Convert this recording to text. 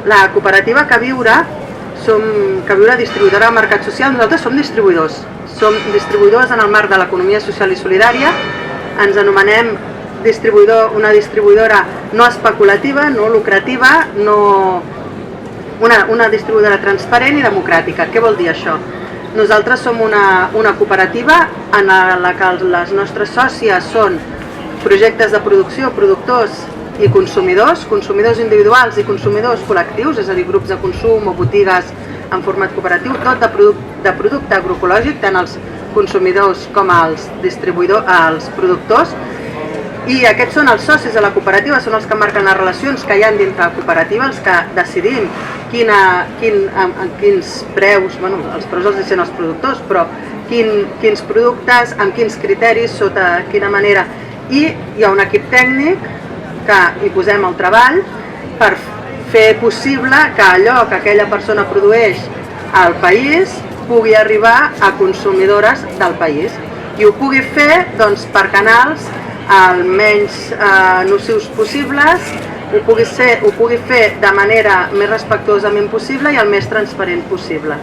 La cooperativa Queviure, Queviure distribuïdora de mercat social, nosaltres som distribuïdors. Som distribuïdors en el marc de l'economia social i solidària, ens anomenem una distribuïdora no especulativa, no lucrativa, una distribuïdora transparent i democràtica. Què vol dir això? Nosaltres som una cooperativa en la que les nostres sòcies són projectes de producció, productors i consumidors, consumidors individuals i consumidors col·lectius, és a dir, grups de consum o botigues en format cooperatiu, tot de producte agroecològic, tant els consumidors com els productors. I aquests són els socis de la cooperativa, són els que marquen les relacions que hi ha dintre la cooperativa, els que decidim quins preus, els preus els deixen els productors, però quins productes, amb quins criteris, sota quina manera. I hi ha un equip tècnic que hi posem el treball per fer possible que allò que aquella persona produeix al país pugui arribar a consumidores del país. I ho pugui fer per canals el menys nocius possibles, ho pugui fer de manera més respectuosament possible i el més transparent possible.